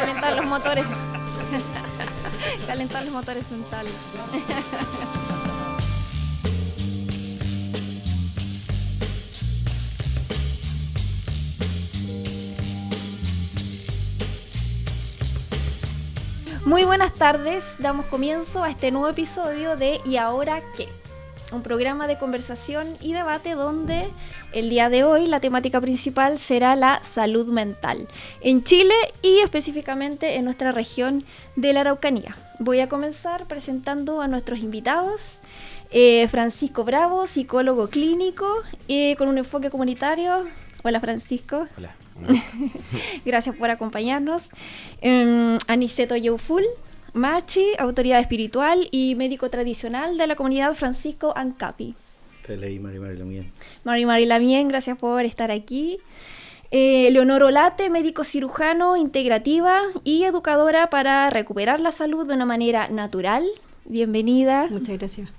calentar los motores. Calentar los motores mentales. Muy buenas tardes, damos comienzo a este nuevo episodio de ¿Y ahora qué? Un programa de conversación y debate donde el día de hoy la temática principal será la salud mental en Chile y específicamente en nuestra región de la Araucanía. Voy a comenzar presentando a nuestros invitados. Francisco Bravo, psicólogo clínico con un enfoque comunitario. Hola Francisco. Hola. Gracias por acompañarnos. Aniceto Youful Machi, autoridad espiritual y médico tradicional de la comunidad Francisco Ancapi. Mari Lamien, gracias por estar aquí. Leonor Olate, médico cirujano, integrativa y educadora para recuperar la salud de una manera natural. Bienvenida. Muchas gracias.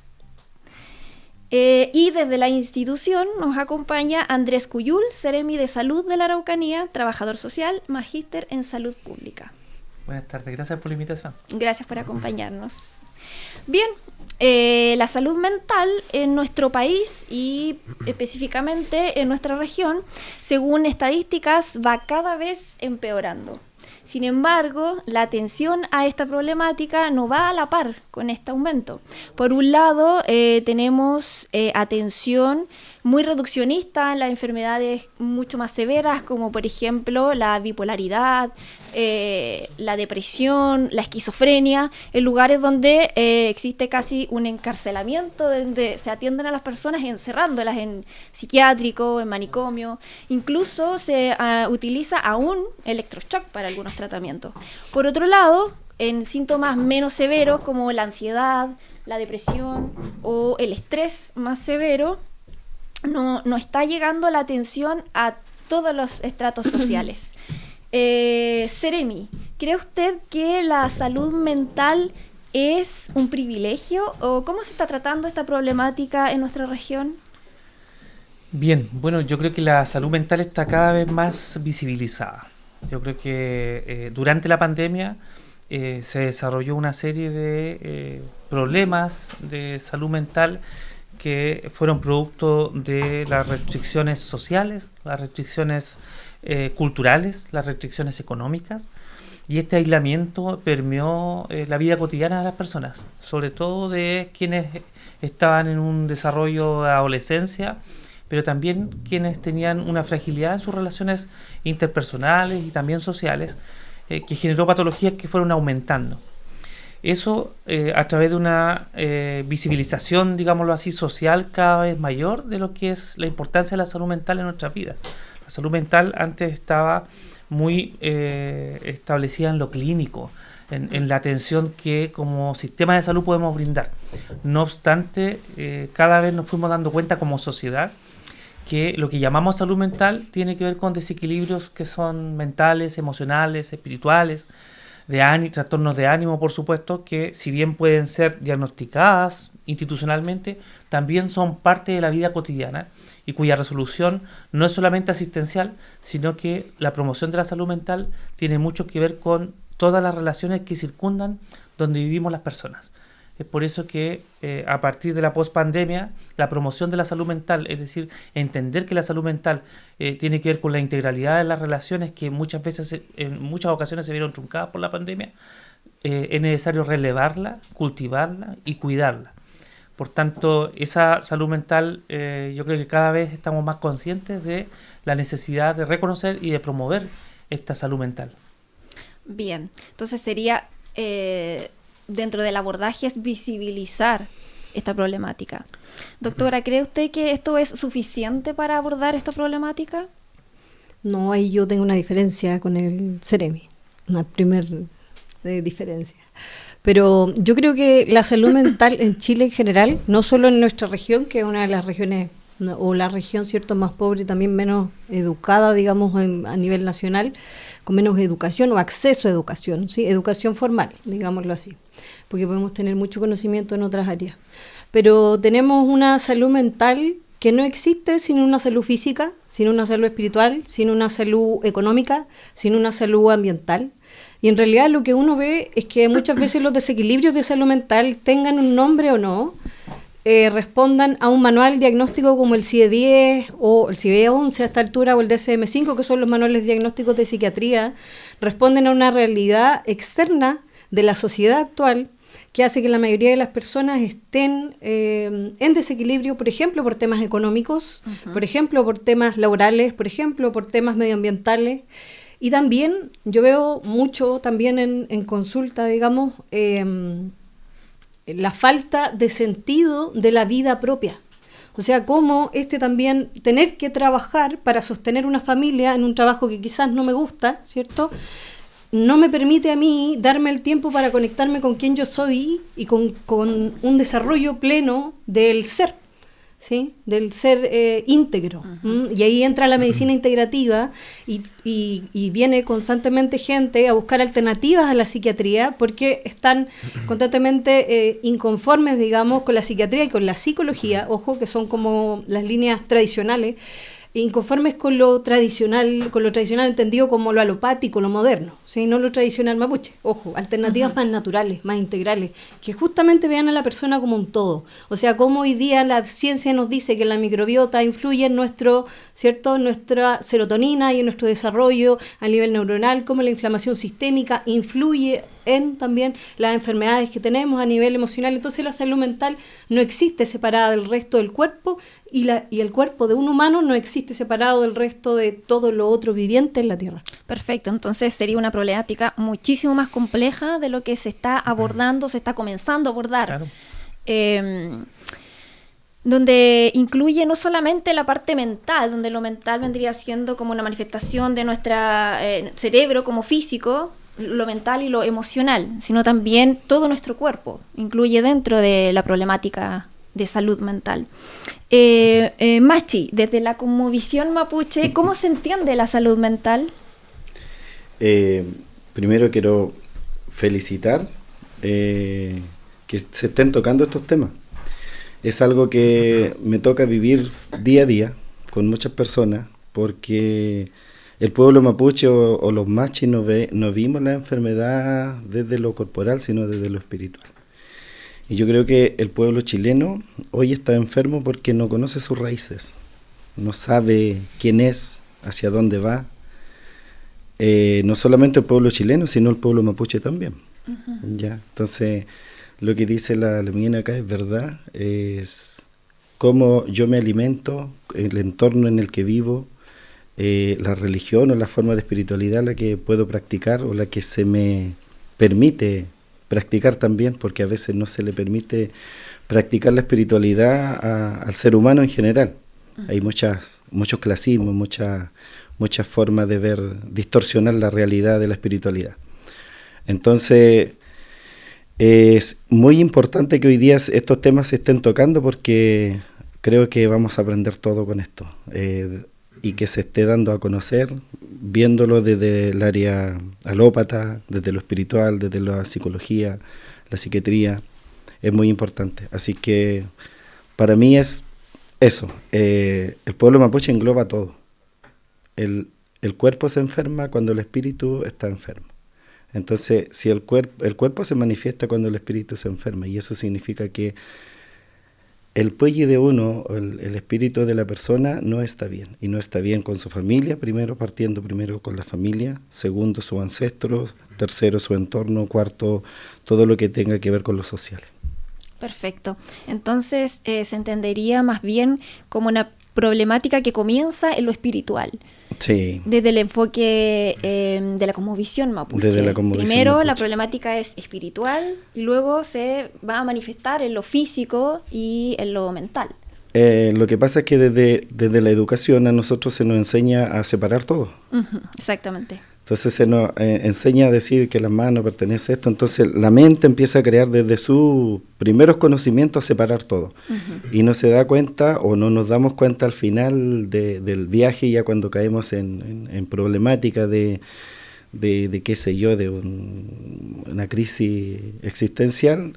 Y desde la institución nos acompaña Andrés Cuyul, Seremi de Salud de la Araucanía, trabajador social, magíster en salud pública. Buenas tardes, gracias por la invitación. Gracias por acompañarnos. Bien, la salud mental en nuestro país y específicamente en nuestra región, según estadísticas, va cada vez empeorando. Sin embargo, la atención a esta problemática no va a la par con este aumento. Por un lado, tenemos atención muy reduccionista en las enfermedades mucho más severas, como por ejemplo la bipolaridad, la depresión, la esquizofrenia, en lugares donde existe casi un encarcelamiento, donde se atienden a las personas encerrándolas en psiquiátrico, en manicomio. Incluso se utiliza aún electroshock para algunos tratamientos. Por otro lado, en síntomas menos severos como la ansiedad, la depresión o el estrés más severo, no está llegando la atención a todos los estratos sociales. Seremi, ¿cree usted que la salud mental es un privilegio o cómo se está tratando esta problemática en nuestra región? Bien, bueno, yo creo que la salud mental está cada vez más visibilizada. Yo creo que durante la pandemia se desarrolló una serie de problemas de salud mental que fueron producto de las restricciones sociales, las restricciones culturales, las restricciones económicas, y este aislamiento permeó la vida cotidiana de las personas, sobre todo de quienes estaban en un desarrollo de adolescencia, pero también quienes tenían una fragilidad en sus relaciones interpersonales y también sociales, que generó patologías que fueron aumentando. Eso a través de una visibilización, digámoslo así, social cada vez mayor de lo que es la importancia de la salud mental en nuestras vidas. La salud mental antes estaba muy establecida en lo clínico, en la atención que como sistema de salud podemos brindar. No obstante, cada vez nos fuimos dando cuenta como sociedad que lo que llamamos salud mental tiene que ver con desequilibrios que son mentales, emocionales, espirituales, trastornos de ánimo, por supuesto, que si bien pueden ser diagnosticadas institucionalmente, también son parte de la vida cotidiana y cuya resolución no es solamente asistencial, sino que la promoción de la salud mental tiene mucho que ver con todas las relaciones que circundan donde vivimos las personas. Es por eso que a partir de la pospandemia, la promoción de la salud mental, es decir, entender que la salud mental tiene que ver con la integralidad de las relaciones que muchas veces, en muchas ocasiones se vieron truncadas por la pandemia, es necesario relevarla, cultivarla y cuidarla. Por tanto, esa salud mental, yo creo que cada vez estamos más conscientes de la necesidad de reconocer y de promover esta salud mental. Bien, entonces sería... dentro del abordaje es visibilizar esta problemática. Doctora, ¿cree usted que esto es suficiente para abordar esta problemática? No, ahí yo tengo una diferencia con el Seremi, una primera diferencia. Pero yo creo que la salud mental en Chile en general, no solo en nuestra región, que es una de las regiones, o la región, cierto, más pobre y también menos educada, digamos, a nivel nacional, con menos educación o acceso a educación, ¿sí? Educación formal, digámoslo así, porque podemos tener mucho conocimiento en otras áreas. Pero tenemos una salud mental que no existe sin una salud física, sin una salud espiritual, sin una salud económica, sin una salud ambiental. Y en realidad lo que uno ve es que muchas veces los desequilibrios de salud mental, tengan un nombre o no, respondan a un manual diagnóstico como el CIE-10 o el CIE-11 a esta altura, o el DSM-5, que son los manuales diagnósticos de psiquiatría, responden a una realidad externa de la sociedad actual, que hace que la mayoría de las personas estén en desequilibrio, por ejemplo, por temas económicos, por ejemplo, por temas laborales, por ejemplo, por temas medioambientales. Y también, yo veo mucho también en consulta, digamos, la falta de sentido de la vida propia. O sea, cómo también tener que trabajar para sostener una familia en un trabajo que quizás no me gusta, ¿cierto?, no me permite a mí darme el tiempo para conectarme con quien yo soy y con un desarrollo pleno del ser, ¿sí? Del ser íntegro. Y ahí entra la medicina integrativa y viene constantemente gente a buscar alternativas a la psiquiatría porque están constantemente inconformes, digamos, con la psiquiatría y con la psicología, ojo, que son como las líneas tradicionales, inconformes con lo tradicional entendido como lo alopático, lo moderno, ¿sí? No lo tradicional mapuche, ojo, alternativas más naturales, más integrales, que justamente vean a la persona como un todo. O sea, como hoy día la ciencia nos dice que la microbiota influye en nuestra serotonina y en nuestro desarrollo a nivel neuronal, como la inflamación sistémica influye en también las enfermedades que tenemos a nivel emocional. Entonces la salud mental no existe separada del resto del cuerpo y el cuerpo de un humano no existe separado del resto de todo lo otro viviente en la Tierra. Perfecto, entonces sería una problemática muchísimo más compleja de lo que se está abordando, se está comenzando a abordar. Claro. Donde incluye no solamente la parte mental, donde lo mental vendría siendo como una manifestación de nuestro cerebro como físico, lo mental y lo emocional, sino también todo nuestro cuerpo, incluye dentro de la problemática de salud mental. Machi, desde la cosmovisión mapuche, ¿cómo se entiende la salud mental? Primero quiero felicitar que se estén tocando estos temas. Es algo que me toca vivir día a día con muchas personas, porque el pueblo mapuche o los machis no vimos la enfermedad desde lo corporal, sino desde lo espiritual. Y yo creo que el pueblo chileno hoy está enfermo porque no conoce sus raíces, no sabe quién es, hacia dónde va. No solamente el pueblo chileno, sino el pueblo mapuche también. ¿Ya? Entonces, lo que dice la mina acá es verdad, es cómo yo me alimento, el entorno en el que vivo, la religión o la forma de espiritualidad la que puedo practicar o la que se me permite practicar también, porque a veces no se le permite practicar la espiritualidad al ser humano en general. Hay muchos clasismos, muchas formas de distorsionar la realidad de la espiritualidad. Entonces, es muy importante que hoy día estos temas se estén tocando porque creo que vamos a aprender todo con esto. Y que se esté dando a conocer, viéndolo desde el área alópata, desde lo espiritual, desde la psicología, la psiquiatría, es muy importante. Así que para mí es eso, el pueblo mapuche engloba todo. El cuerpo se enferma cuando el espíritu está enfermo. Entonces, si el cuerpo se manifiesta cuando el espíritu se enferma, y eso significa que el puello de uno, el espíritu de la persona, no está bien. Y no está bien con su familia, partiendo primero con la familia, segundo sus ancestros, tercero su entorno, cuarto todo lo que tenga que ver con lo social. Perfecto. Entonces se entendería más bien como una problemática que comienza en lo espiritual. Sí. Desde el enfoque de la cosmovisión mapuche. Primero mapuche. La problemática es espiritual y luego se va a manifestar en lo físico y en lo mental. Lo que pasa es que desde la educación a nosotros se nos enseña a separar todo. Exactamente. Entonces se nos enseña a decir que las manos pertenecen a esto. Entonces la mente empieza a crear desde sus primeros conocimientos a separar todo. Y no se da cuenta o no nos damos cuenta al final del viaje, ya cuando caemos en problemática de qué sé yo, de una crisis existencial,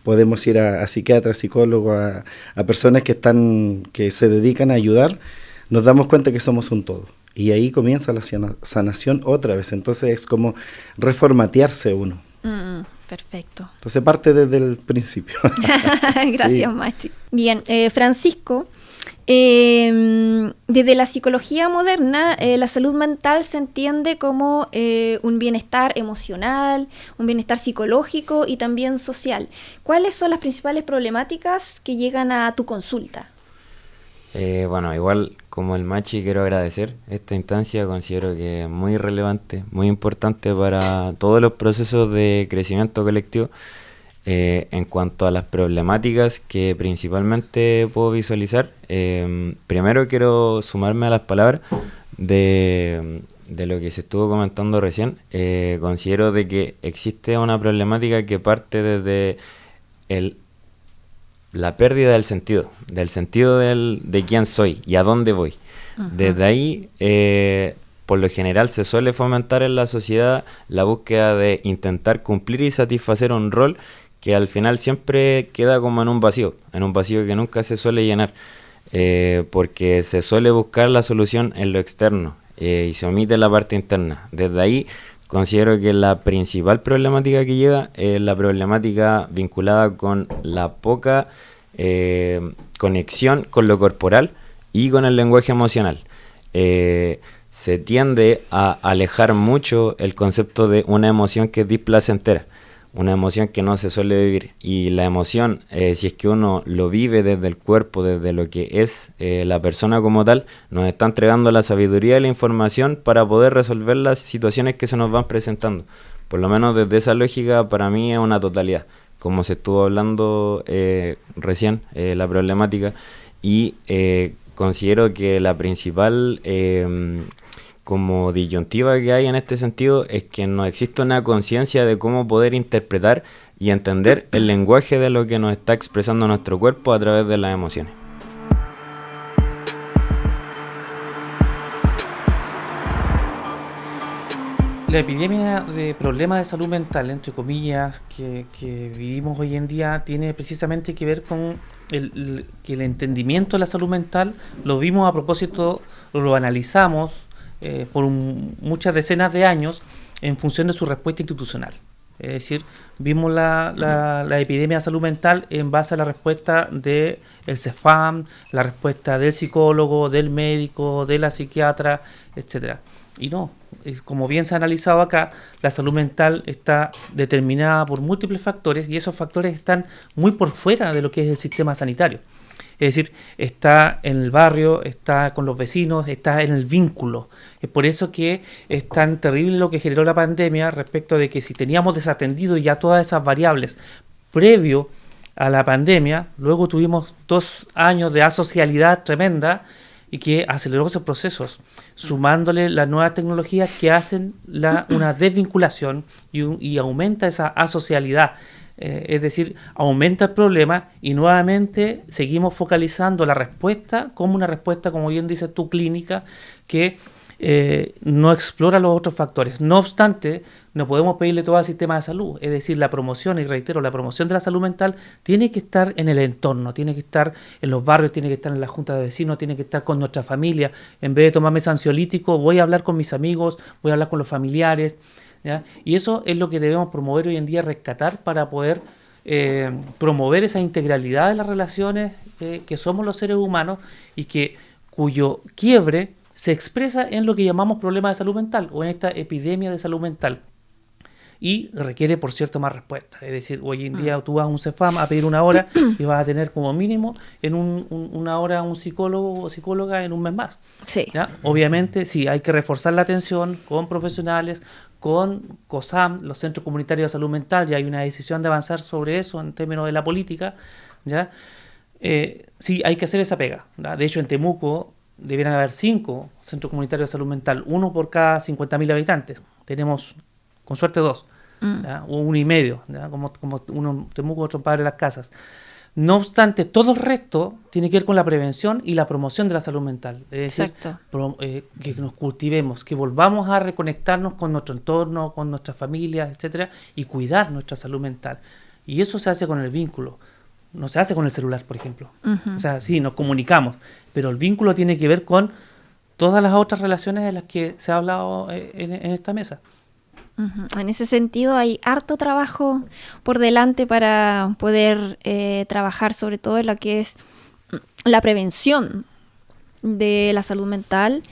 podemos ir a psiquiatras, psicólogos, a personas que se dedican a ayudar, nos damos cuenta que somos un todo. Y ahí comienza la sanación otra vez. Entonces es como reformatearse uno. Perfecto. Entonces parte desde el principio. Gracias, Sí. Maxi. Bien, Francisco, desde la psicología moderna, la salud mental se entiende como un bienestar emocional, un bienestar psicológico y también social. ¿Cuáles son las principales problemáticas que llegan a tu consulta? Bueno, igual como el Machi, quiero agradecer esta instancia. Considero que es muy relevante, muy importante para todos los procesos de crecimiento colectivo. En cuanto a las problemáticas que principalmente puedo visualizar, primero quiero sumarme a las palabras de lo que se estuvo comentando recién. Considero de que existe una problemática que parte desde la pérdida del sentido de quién soy y a dónde voy. Desde ahí, por lo general, se suele fomentar en la sociedad la búsqueda de intentar cumplir y satisfacer un rol que al final siempre queda como en un vacío que nunca se suele llenar, porque se suele buscar la solución en lo externo y se omite la parte interna. Desde ahí considero que la principal problemática que llega es la problemática vinculada con la poca conexión con lo corporal y con el lenguaje emocional. Se tiende a alejar mucho el concepto de una emoción que es displacentera, una emoción que no se suele vivir, y la emoción, si es que uno lo vive desde el cuerpo, desde lo que es la persona como tal, nos está entregando la sabiduría y la información para poder resolver las situaciones que se nos van presentando. Por lo menos desde esa lógica, para mí es una totalidad, como se estuvo hablando recién, la problemática, y considero que la principal como disyuntiva que hay en este sentido es que no existe una conciencia de cómo poder interpretar y entender el lenguaje de lo que nos está expresando nuestro cuerpo a través de las emociones. La epidemia de problemas de salud mental, entre comillas, que vivimos hoy en día, tiene precisamente que ver con que el entendimiento de la salud mental lo vimos a propósito, lo analizamos por muchas decenas de años en función de su respuesta institucional. Es decir, vimos la epidemia de salud mental en base a la respuesta del CEFAM, la respuesta del psicólogo, del médico, de la psiquiatra, etcétera. Y no, como bien se ha analizado acá, la salud mental está determinada por múltiples factores y esos factores están muy por fuera de lo que es el sistema sanitario. Es decir, está en el barrio, está con los vecinos, está en el vínculo. Es por eso que es tan terrible lo que generó la pandemia respecto de que si teníamos desatendido ya todas esas variables previo a la pandemia, luego tuvimos 2 años de asocialidad tremenda y que aceleró esos procesos, sumándole las nuevas tecnologías que hacen una desvinculación y aumenta esa asocialidad. Es decir, aumenta el problema y nuevamente seguimos focalizando la respuesta como una respuesta, como bien dices tú, clínica, que no explora los otros factores. No obstante, no podemos pedirle todo al sistema de salud. Es decir, la promoción, y reitero, la promoción de la salud mental tiene que estar en el entorno, tiene que estar en los barrios, tiene que estar en la junta de vecinos, tiene que estar con nuestra familia. En vez de tomarme ese ansiolítico, voy a hablar con mis amigos, voy a hablar con los familiares, ¿ya? Y eso es lo que debemos promover hoy en día, rescatar para poder promover esa integralidad de las relaciones que somos los seres humanos y cuyo quiebre se expresa en lo que llamamos problemas de salud mental o en esta epidemia de salud mental. Y requiere, por cierto, más respuestas. Es decir, hoy en día tú vas a un CEFAM a pedir una hora y vas a tener como mínimo en una hora un psicólogo o psicóloga en un mes más. Sí. ¿Ya? Obviamente, sí, hay que reforzar la atención con profesionales, con COSAM, los centros comunitarios de salud mental. Ya hay una decisión de avanzar sobre eso en términos de la política, ¿ya? Sí, hay que hacer esa pega, ¿ya? De hecho, en Temuco debieran haber 5 centros comunitarios de salud mental, uno por cada 50.000 habitantes. Tenemos, con suerte, 2, ¿ya? O 1,5, ¿ya? Como uno en Temuco, otro en Padre de las Casas. No obstante, todo el resto tiene que ver con la prevención y la promoción de la salud mental. Es decir, que nos cultivemos, que volvamos a reconectarnos con nuestro entorno, con nuestras familias, etcétera, y cuidar nuestra salud mental. Y eso se hace con el vínculo. No se hace con el celular, por ejemplo. Ujú. O sea, sí, nos comunicamos, pero el vínculo tiene que ver con todas las otras relaciones de las que se ha hablado en esta mesa. Ujú. En ese sentido hay harto trabajo por delante para poder trabajar sobre todo en lo que es la prevención de la salud mental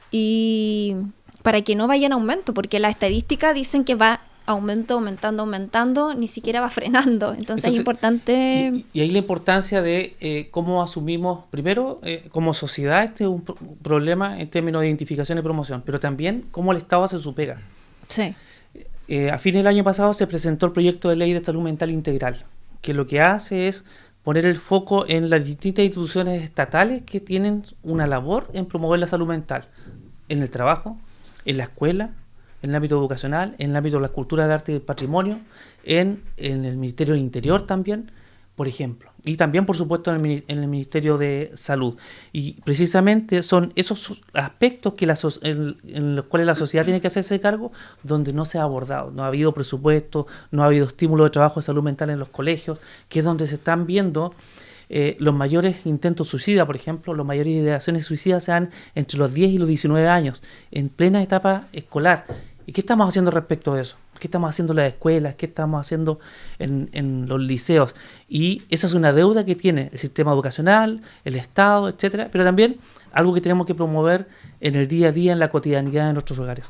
y para que no vaya en aumento, porque las estadísticas dicen que va aumentando, ni siquiera va frenando. Entonces es importante... Y ahí la importancia de cómo asumimos, primero, como sociedad, este es un problema en términos de identificación y promoción, pero también cómo el Estado hace su pega. Sí. A fines del año pasado se presentó el proyecto de ley de salud mental integral, que lo que hace es poner el foco en las distintas instituciones estatales que tienen una labor en promover la salud mental, en el trabajo, en la escuela, en el ámbito educacional, en el ámbito de la cultura, del arte y del patrimonio, en el Ministerio del Interior también, por ejemplo. Y también, por supuesto, en el Ministerio de Salud. Y precisamente son esos aspectos que en los cuales la sociedad tiene que hacerse cargo, donde no se ha abordado. No ha habido presupuesto, no ha habido estímulo de trabajo de salud mental en los colegios, que es donde se están viendo los mayores intentos suicidas, por ejemplo, las mayores ideaciones suicidas se dan entre los 10 y los 19 años, en plena etapa escolar. ¿Y qué estamos haciendo respecto de eso? ¿Qué estamos haciendo en las escuelas? ¿Qué estamos haciendo en los liceos? Y esa es una deuda que tiene el sistema educacional, el Estado, etcétera, pero también algo que tenemos que promover en el día a día, en la cotidianidad de nuestros hogares.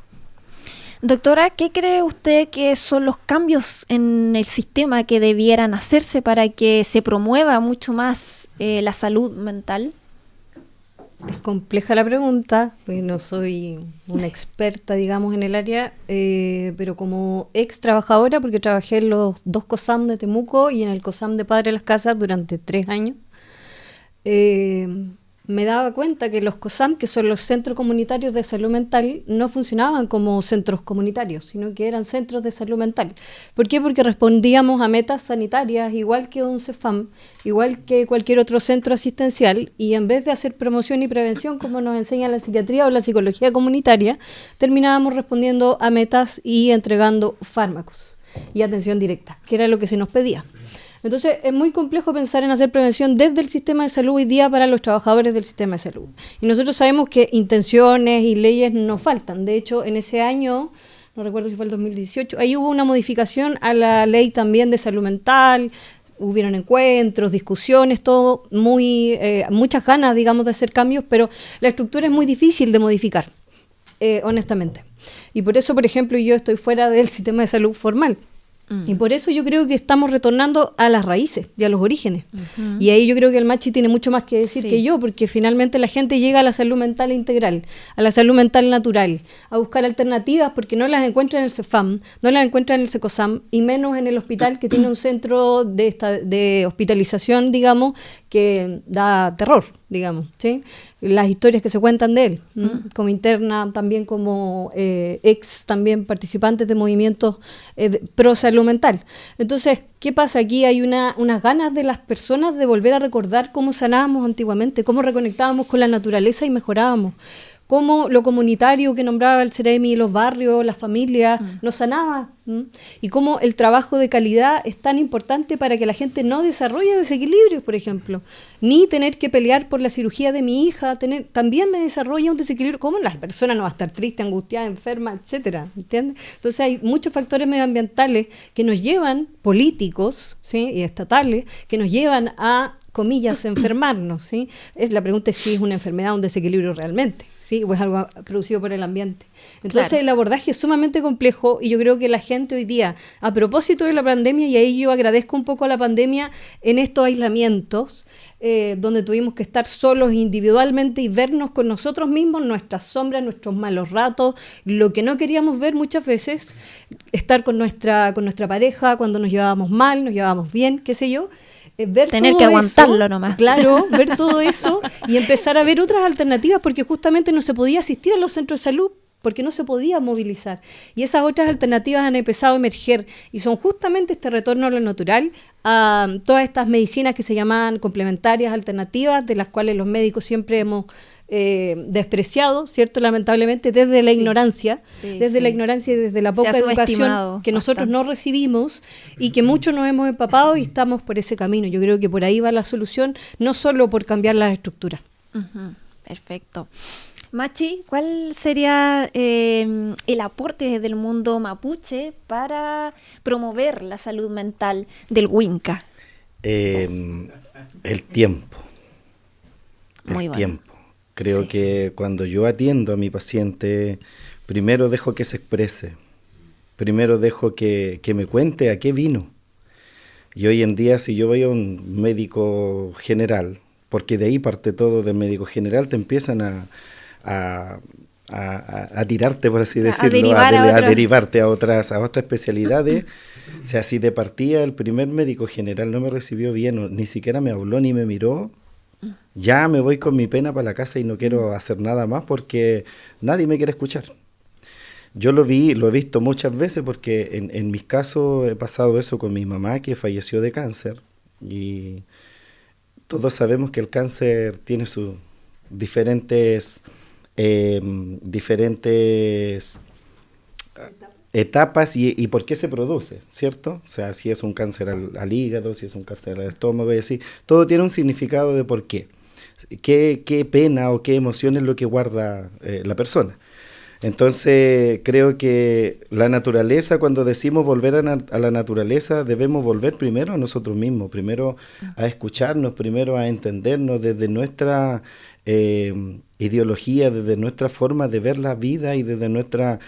Doctora, ¿qué cree usted que son los cambios en el sistema que debieran hacerse para que se promueva mucho más la salud mental? Es compleja la pregunta, pues no soy una experta, digamos, en el área, pero como ex trabajadora, porque trabajé en los 2 COSAM de Temuco y en el COSAM de Padre Las Casas durante 3 años, me daba cuenta que los COSAM, que son los centros comunitarios de salud mental, no funcionaban como centros comunitarios, sino que eran centros de salud mental. ¿Por qué? Porque respondíamos a metas sanitarias, igual que un CEFAM, igual que cualquier otro centro asistencial, y en vez de hacer promoción y prevención, como nos enseña la psiquiatría o la psicología comunitaria, terminábamos respondiendo a metas y entregando fármacos y atención directa, que era lo que se nos pedía. Entonces, es muy complejo pensar en hacer prevención desde el sistema de salud hoy día para los trabajadores del sistema de salud. Y nosotros sabemos que intenciones y leyes nos faltan. De hecho, en ese año, no recuerdo si fue el 2018, ahí hubo una modificación a la ley también de salud mental, hubieron encuentros, discusiones, todo, muchas ganas, digamos, de hacer cambios, pero la estructura es muy difícil de modificar, honestamente. Y por eso, por ejemplo, yo estoy fuera del sistema de salud formal. Y por eso yo creo que estamos retornando a las raíces y a los orígenes. Uh-huh. Y ahí yo creo que el Machi tiene mucho más que decir que yo, porque finalmente la gente llega a la salud mental integral, a la salud mental natural, a buscar alternativas porque no las encuentra en el CEFAM, no las encuentra en el SECOSAM, y menos en el hospital que tiene un centro de hospitalización, digamos, que da terror, digamos, ¿sí? Las historias que se cuentan de él, como interna, también como ex también participantes de movimientos pro salud mental. Entonces, ¿qué pasa? Aquí hay unas ganas de las personas de volver a recordar cómo sanábamos antiguamente, cómo reconectábamos con la naturaleza y mejorábamos, cómo lo comunitario que nombraba el Ceremi, los barrios, las familias, nos sanaba, y cómo el trabajo de calidad es tan importante para que la gente no desarrolle desequilibrios, por ejemplo, ni tener que pelear por la cirugía de mi hija, también me desarrolla un desequilibrio, cómo la persona no va a estar triste, angustiada, enferma, etcétera, ¿entiendes? Entonces hay muchos factores medioambientales que nos llevan, políticos, ¿sí?, y estatales, que nos llevan a, comillas, enfermarnos, ¿sí? La pregunta es si es una enfermedad, un desequilibrio realmente, ¿sí? O es algo producido por el ambiente. Entonces, claro, el abordaje es sumamente complejo y yo creo que la gente hoy día, a propósito de la pandemia, y ahí yo agradezco un poco a la pandemia en estos aislamientos, donde tuvimos que estar solos individualmente y vernos con nosotros mismos, nuestras sombras, nuestros malos ratos, lo que no queríamos ver muchas veces, estar con nuestra pareja cuando nos llevábamos mal, nos llevábamos bien, qué sé yo, ver tener todo que aguantarlo eso, nomás. Claro, ver todo eso y empezar a ver otras alternativas, porque justamente no se podía asistir a los centros de salud, porque no se podía movilizar. Y esas otras alternativas han empezado a emerger y son justamente este retorno a lo natural, a todas estas medicinas que se llamaban complementarias, alternativas, de las cuales los médicos siempre hemos despreciado, ¿cierto? Lamentablemente desde la ignorancia, Sí, desde sí. la ignorancia y desde la Se ha poca subestimado educación que nosotros bastante. no recibimos y que muchos nos hemos empapado y estamos por ese camino. Yo creo que por ahí va la solución, no solo por cambiar las estructuras. Ujú, perfecto. Machi, ¿cuál sería el aporte desde el mundo mapuche para promover la salud mental del Winca? El tiempo. Muy El bueno. tiempo. Creo Sí. que cuando yo atiendo a mi paciente, primero dejo que se exprese, primero dejo que me cuente a qué vino. Y hoy en día, si yo voy a un médico general, porque de ahí parte todo del médico general, te empiezan a, a tirarte, por así decirlo, derivar a a otros. derivarte a otras especialidades. O sea, si de partida el primer médico general no me recibió bien, o ni siquiera me habló ni me miró, ya me voy con mi pena para la casa y no quiero hacer nada más porque nadie me quiere escuchar. Yo lo he visto muchas veces porque en mis casos he pasado eso con mi mamá que falleció de cáncer y todos sabemos que el cáncer tiene sus diferentes, diferentes etapas y por qué se produce, ¿cierto? O sea, si es un cáncer al hígado, si es un cáncer al estómago y así, todo tiene un significado de por qué. Qué pena o qué emoción es lo que guarda la persona. Entonces, creo que la naturaleza, cuando decimos volver a la naturaleza, debemos volver primero a nosotros mismos, primero a escucharnos, primero a entendernos desde nuestra ideología, desde nuestra forma de ver la vida y desde de nuestra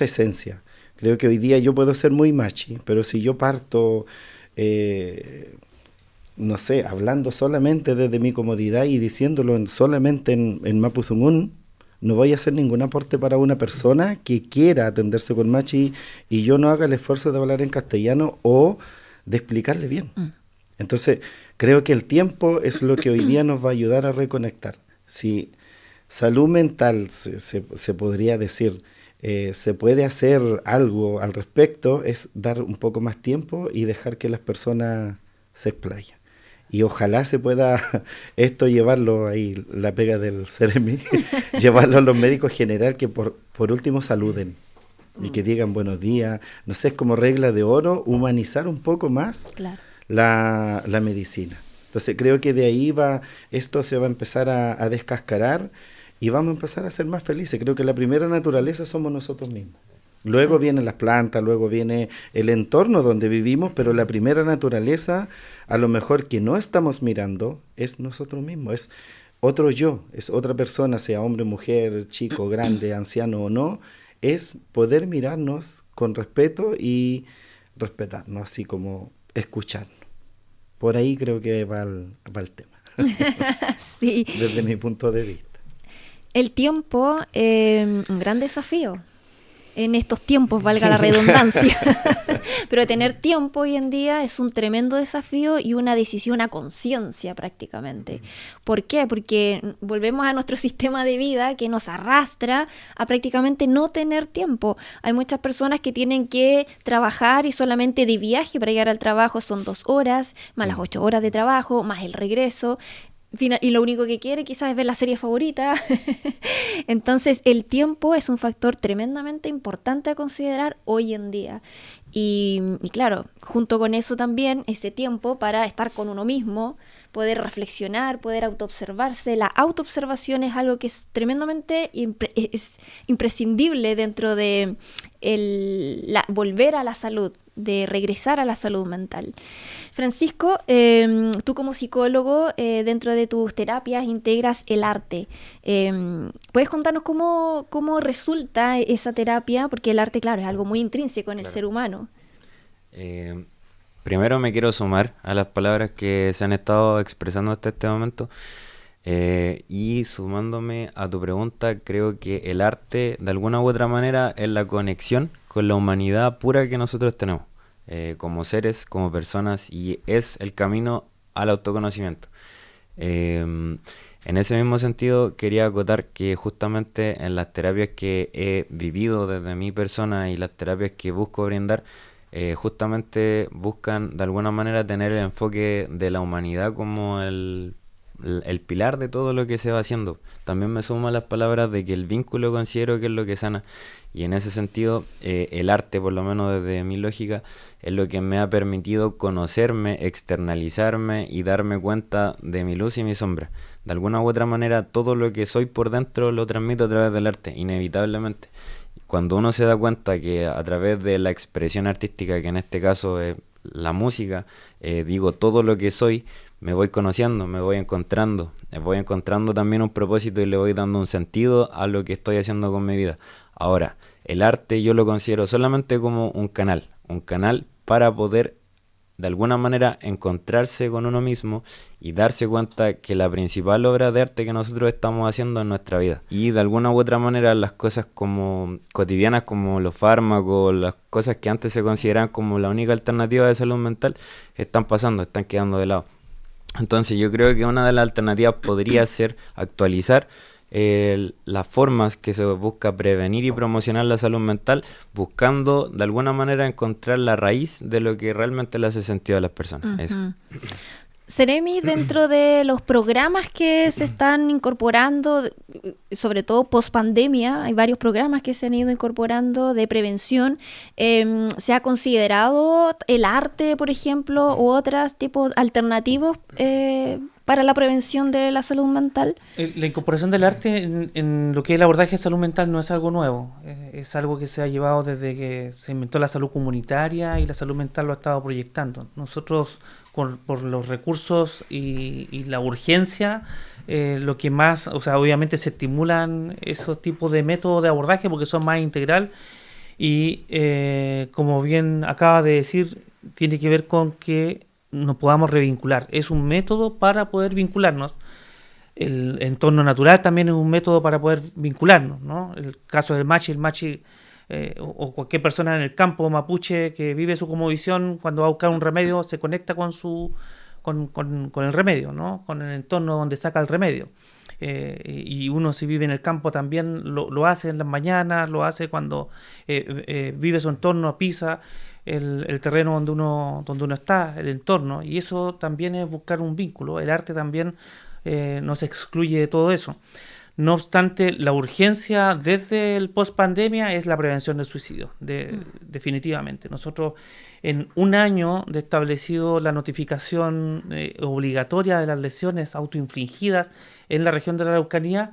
esencia. Creo que hoy día yo puedo ser muy machi, pero si yo parto, no sé, hablando solamente desde mi comodidad y diciéndolo solamente en Mapuzungún, no voy a hacer ningún aporte para una persona que quiera atenderse con machi y yo no haga el esfuerzo de hablar en castellano o de explicarle bien. Entonces, creo que el tiempo es lo que hoy día nos va a ayudar a reconectar. Si salud mental se podría decir, se puede hacer algo al respecto, es dar un poco más tiempo y dejar que las personas se explayen. Y ojalá se pueda esto llevarlo ahí, la pega del Ceremi, llevarlo a los médicos general que por último saluden y que digan buenos días. No sé, es como regla de oro, humanizar un poco más Claro. la medicina. Entonces creo que de ahí esto se va a empezar a descascarar y vamos a empezar a ser más felices. Creo que la primera naturaleza somos nosotros mismos. Luego vienen las plantas, luego viene el entorno donde vivimos, pero la primera naturaleza, a lo mejor que no estamos mirando, es nosotros mismos, es otro yo, es otra persona, sea hombre, mujer, chico, grande, anciano o no, es poder mirarnos con respeto y respetarnos, así como escucharnos. Por ahí creo que va el tema, Sí. desde mi punto de vista. El tiempo, un gran desafío en estos tiempos, valga la redundancia. Pero tener tiempo hoy en día es un tremendo desafío y una decisión a conciencia prácticamente. ¿Por qué? Porque volvemos a nuestro sistema de vida que nos arrastra a prácticamente no tener tiempo. Hay muchas personas que tienen que trabajar y solamente de viaje para llegar al trabajo son 2 horas, más las 8 horas de trabajo, más el regreso. Y lo único que quiere quizás es ver la serie favorita. Entonces el tiempo es un factor tremendamente importante a considerar hoy en día. Y claro, junto con eso también ese tiempo para estar con uno mismo, poder reflexionar, poder autoobservarse. La autoobservación es algo que es tremendamente es imprescindible dentro de volver a la salud, de regresar a la salud mental. Francisco, tú como psicólogo, dentro de tus terapias integras el arte. ¿Puedes contarnos cómo resulta esa terapia? Porque el arte, claro, es algo muy intrínseco en el ser humano. Primero me quiero sumar a las palabras que se han estado expresando hasta este momento. Y sumándome a tu pregunta, creo que el arte de alguna u otra manera es la conexión con la humanidad pura que nosotros tenemos como seres, como personas, y es el camino al autoconocimiento. En ese mismo sentido quería acotar que justamente en las terapias que he vivido desde mi persona y las terapias que busco brindar, justamente buscan de alguna manera tener el enfoque de la humanidad como el pilar de todo lo que se va haciendo. También me sumo a las palabras de que el vínculo considero que es lo que sana. Y en ese sentido, el arte, por lo menos desde mi lógica, es lo que me ha permitido conocerme, externalizarme y darme cuenta de mi luz y mi sombra. De alguna u otra manera, todo lo que soy por dentro lo transmito a través del arte, inevitablemente. Cuando uno se da cuenta que a través de la expresión artística, que en este caso es la música, digo todo lo que soy, me voy conociendo, me voy encontrando también un propósito y le voy dando un sentido a lo que estoy haciendo con mi vida. Ahora, el arte yo lo considero solamente como un canal para poder de alguna manera encontrarse con uno mismo y darse cuenta que la principal obra de arte que nosotros estamos haciendo en nuestra vida. Y de alguna u otra manera las cosas como cotidianas, como los fármacos, las cosas que antes se consideraban como la única alternativa de salud mental, están quedando de lado. Entonces yo creo que una de las alternativas podría ser actualizar las formas que se busca prevenir y promocionar la salud mental, buscando de alguna manera encontrar la raíz de lo que realmente le hace sentido a las personas. Eso. Seremi, dentro de los programas que se están incorporando, sobre todo post pandemia, hay varios programas que se han ido incorporando de prevención. ¿Se ha considerado el arte, por ejemplo, u otros tipos alternativos para la prevención de la salud mental? La incorporación del arte en lo que es el abordaje de salud mental no es algo nuevo, es algo que se ha llevado desde que se inventó la salud comunitaria y la salud mental lo ha estado proyectando. Nosotros, por los recursos y la urgencia, lo que más, o sea, obviamente se estimulan esos tipos de métodos de abordaje porque son más integral y como bien acaba de decir, tiene que ver con que nos podamos revincular. Es un método para poder vincularnos. El entorno natural también es un método para poder vincularnos, ¿no? El caso del machi, o cualquier persona en el campo mapuche que vive su cosmovisión, cuando va a buscar un remedio se conecta con el remedio, ¿no? Con el entorno donde saca el remedio. Y uno, si vive en el campo, también lo hace en las mañanas, lo hace cuando vive su entorno, pisa el terreno donde uno está, el entorno, y eso también es buscar un vínculo. El arte también no se excluye de todo eso. No obstante, la urgencia desde el post-pandemia es la prevención del suicidio, definitivamente. Nosotros, en un año de establecido la notificación obligatoria de las lesiones autoinfligidas en la región de la Araucanía,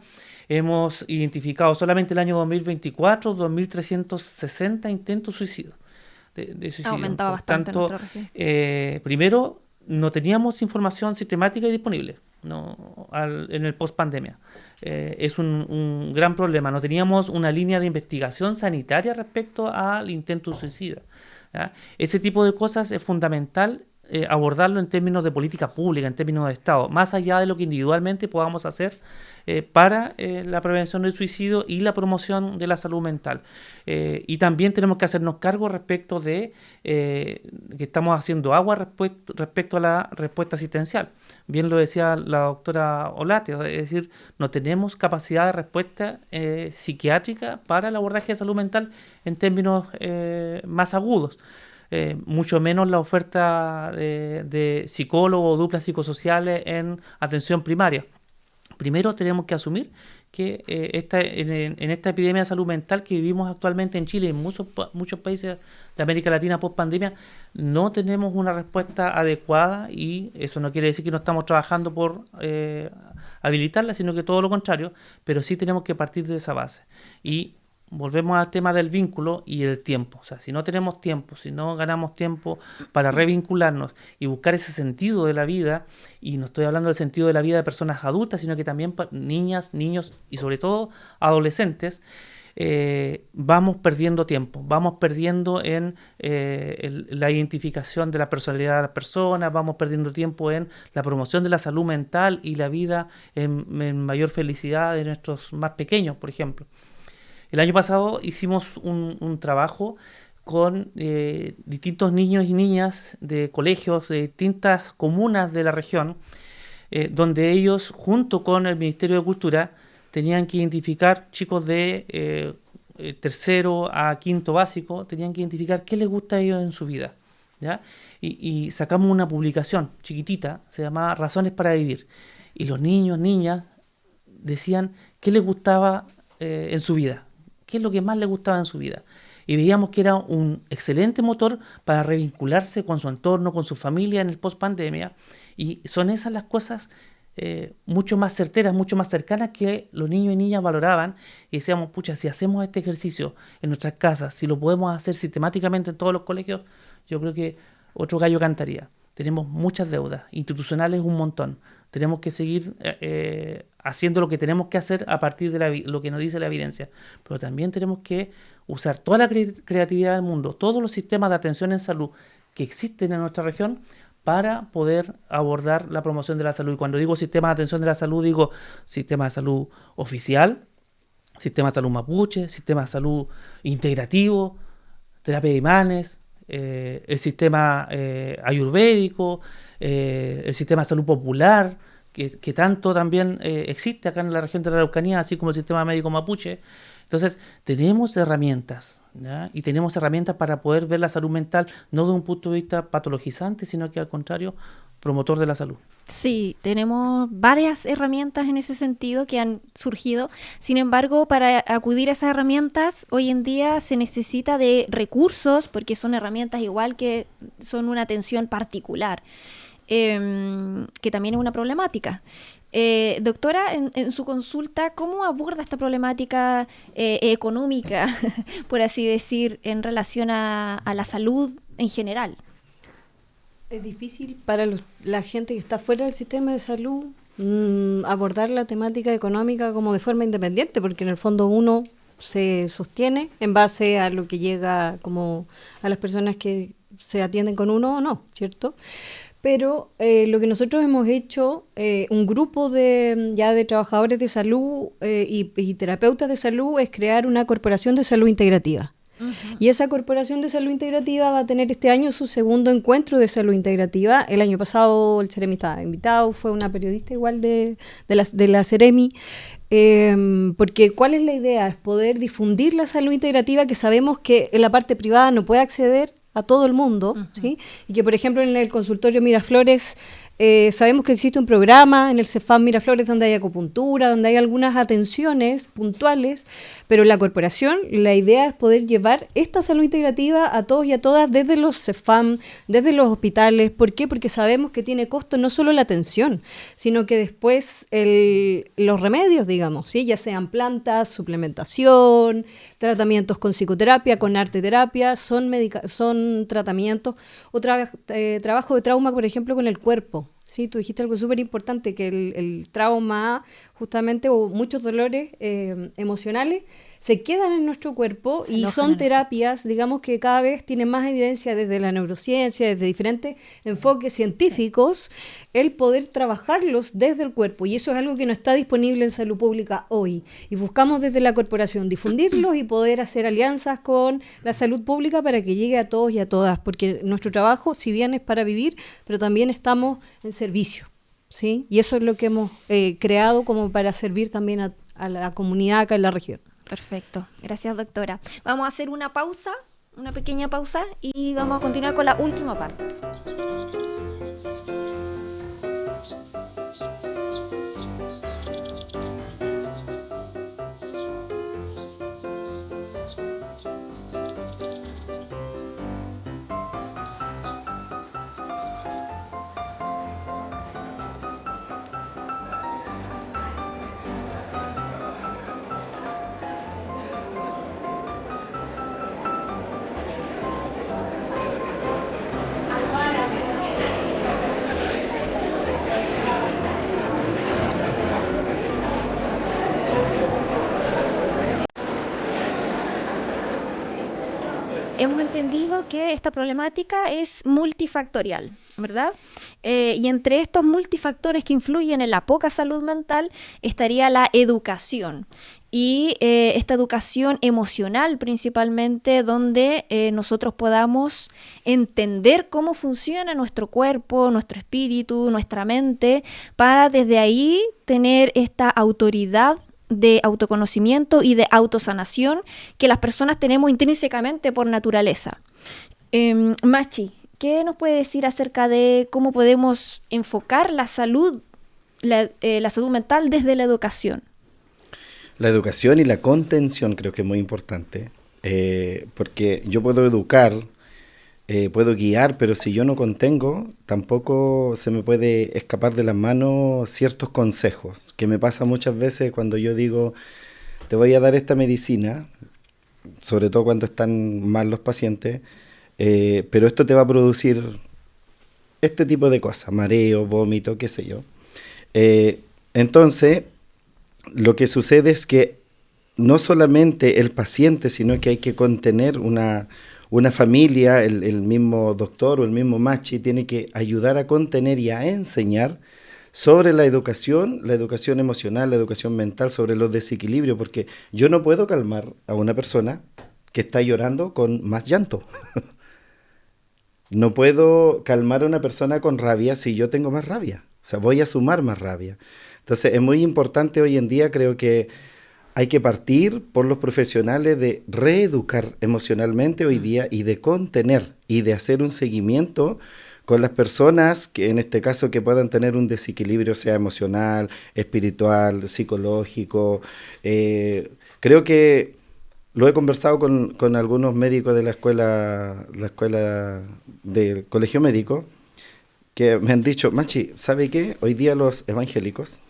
hemos identificado solamente el año 2024 2.360 intentos suicidios. De suicidio. Ha aumentado bastante en nuestra región. Primero, no teníamos información sistemática y disponible en el post-pandemia. Es un gran problema. No teníamos una línea de investigación sanitaria respecto al intento suicida, ¿ya? Ese tipo de cosas es fundamental abordarlo en términos de política pública, en términos de Estado, más allá de lo que individualmente podamos hacer para la prevención del suicidio y la promoción de la salud mental. Y también tenemos que hacernos cargo respecto de que estamos haciendo agua respecto a la respuesta asistencial. Bien lo decía la doctora Olate, es decir, no tenemos capacidad de respuesta psiquiátrica para el abordaje de salud mental en términos más agudos. Mucho menos la oferta de psicólogos o duplas psicosociales en atención primaria. Primero tenemos que asumir que en esta epidemia de salud mental que vivimos actualmente en Chile y en muchos países de América Latina post pandemia, no tenemos una respuesta adecuada, y eso no quiere decir que no estamos trabajando por habilitarla, sino que todo lo contrario, pero sí tenemos que partir de esa base. Y volvemos al tema del vínculo y el tiempo. O sea, si no tenemos tiempo, si no ganamos tiempo para revincularnos y buscar ese sentido de la vida, y no estoy hablando del sentido de la vida de personas adultas, sino que también niñas, niños y sobre todo adolescentes, vamos perdiendo tiempo, vamos perdiendo en la identificación de la personalidad de las personas, vamos perdiendo tiempo en la promoción de la salud mental y la vida en mayor felicidad de nuestros más pequeños, por ejemplo. El año pasado hicimos un trabajo con distintos niños y niñas de colegios de distintas comunas de la región, donde ellos, junto con el Ministerio de Cultura, tenían que identificar, chicos de tercero a quinto básico, tenían que identificar qué les gusta a ellos en su vida, ¿ya? Y sacamos una publicación chiquitita, se llamaba Razones para Vivir. y los niños, niñas, decían qué les gustaba en su vida, qué es lo que más les gustaba en su vida. Y veíamos que era un excelente motor para revincularse con su entorno, con su familia en el post-pandemia. Y son esas las cosas mucho más certeras, mucho más cercanas que los niños y niñas valoraban. Y decíamos, pucha, si hacemos este ejercicio en nuestras casas, si lo podemos hacer sistemáticamente en todos los colegios, yo creo que otro gallo cantaría. Tenemos muchas deudas, institucionales un montón. Tenemos que seguir haciendo lo que tenemos que hacer a partir de lo que nos dice la evidencia. Pero también tenemos que usar toda la creatividad del mundo, todos los sistemas de atención en salud que existen en nuestra región para poder abordar la promoción de la salud. Y cuando digo sistema de atención de la salud, digo sistema de salud oficial, sistema de salud mapuche, sistema de salud integrativo, terapia de imanes, el sistema ayurvédico, el sistema de salud popular, que tanto también existe acá en la región de la Araucanía, así como el sistema médico mapuche. Entonces, tenemos herramientas, ¿ya? Y tenemos herramientas para poder ver la salud mental no de un punto de vista patologizante, sino que al contrario, promotor de la salud. Sí, tenemos varias herramientas en ese sentido que han surgido. Sin embargo, para acudir a esas herramientas, hoy en día se necesita de recursos, porque son herramientas igual que son una atención particular, que también es una problemática. Doctora, en su consulta, ¿cómo aborda esta problemática económica, por así decir, en relación a la salud en general? Es difícil para la gente que está fuera del sistema de salud abordar la temática económica como de forma independiente, porque en el fondo uno se sostiene en base a lo que llega como a las personas que se atienden con uno o no, ¿cierto? Pero lo que nosotros hemos hecho, un grupo de trabajadores de salud y terapeutas de salud, es crear una corporación de salud integrativa. Uh-huh. Y esa corporación de salud integrativa va a tener este año su segundo encuentro de salud integrativa. El año pasado el Ceremi estaba invitado, fue una periodista igual de la Ceremi. Porque ¿cuál es la idea? Es poder difundir la salud integrativa, que sabemos que en la parte privada no puede acceder a todo el mundo, uh-huh. ¿Sí? Y que, por ejemplo, en el consultorio Miraflores sabemos que existe un programa en el CEFAM Miraflores donde hay acupuntura, donde hay algunas atenciones puntuales, pero la corporación, la idea es poder llevar esta salud integrativa a todos y a todas desde los CEFAM, desde los hospitales. ¿Por qué? Porque sabemos que tiene costo no solo la atención, sino que después los remedios, digamos, ¿sí? Ya sean plantas, suplementación, tratamientos con psicoterapia, con arteterapia, son tratamientos o trabajo de trauma, por ejemplo, con el cuerpo. Sí, tú dijiste algo súper importante, que el trauma justamente o muchos dolores emocionales se quedan en nuestro cuerpo y son terapias, digamos, que cada vez tienen más evidencia desde la neurociencia, desde diferentes enfoques científicos, el poder trabajarlos desde el cuerpo. Y eso es algo que no está disponible en salud pública hoy. Y buscamos desde la corporación difundirlos y poder hacer alianzas con la salud pública para que llegue a todos y a todas. Porque nuestro trabajo, si bien es para vivir, pero también estamos en servicio, ¿sí? Y eso es lo que hemos creado como para servir también a la comunidad acá en la región. Perfecto, gracias doctora. Vamos a hacer una pausa, una pequeña pausa, y vamos a continuar con la última parte. Hemos entendido que esta problemática es multifactorial, ¿verdad? Y entre estos multifactores que influyen en la poca salud mental estaría la educación. Y esta educación emocional principalmente, donde nosotros podamos entender cómo funciona nuestro cuerpo, nuestro espíritu, nuestra mente, para desde ahí tener esta autoridad de autoconocimiento y de autosanación que las personas tenemos intrínsecamente por naturaleza. Machi, ¿qué nos puede decir acerca de cómo podemos enfocar la salud la salud mental desde la educación? La educación y la contención creo que es muy importante, porque yo puedo educar, puedo guiar, pero si yo no contengo, tampoco se me puede escapar de las manos ciertos consejos, que me pasa muchas veces cuando yo digo, te voy a dar esta medicina, sobre todo cuando están mal los pacientes, pero esto te va a producir este tipo de cosas, mareo, vómito, qué sé yo. Entonces, lo que sucede es que no solamente el paciente, sino que hay que contener una familia, el mismo doctor o el mismo machi tiene que ayudar a contener y a enseñar sobre la educación emocional, la educación mental, sobre los desequilibrios, porque yo no puedo calmar a una persona que está llorando con más llanto. No puedo calmar a una persona con rabia si yo tengo más rabia. O sea, voy a sumar más rabia. Entonces, es muy importante hoy en día, creo que hay que partir por los profesionales de reeducar emocionalmente hoy día y de contener y de hacer un seguimiento con las personas que en este caso que puedan tener un desequilibrio, sea emocional, espiritual, psicológico. Creo que lo he conversado con algunos médicos de la escuela del colegio médico, que me han dicho, Machi, ¿sabe qué? Hoy día los evangélicos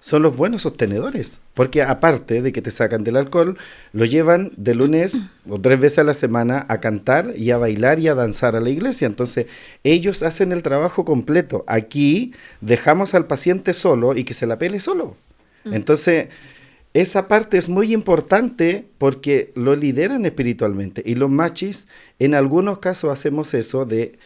son los buenos sostenedores, porque aparte de que te sacan del alcohol, lo llevan de lunes o 3 veces a la semana a cantar y a bailar y a danzar a la iglesia. Entonces, ellos hacen el trabajo completo. Aquí dejamos al paciente solo y que se la pele solo. Entonces, esa parte es muy importante porque lo lideran espiritualmente. Y los machis, en algunos casos hacemos eso de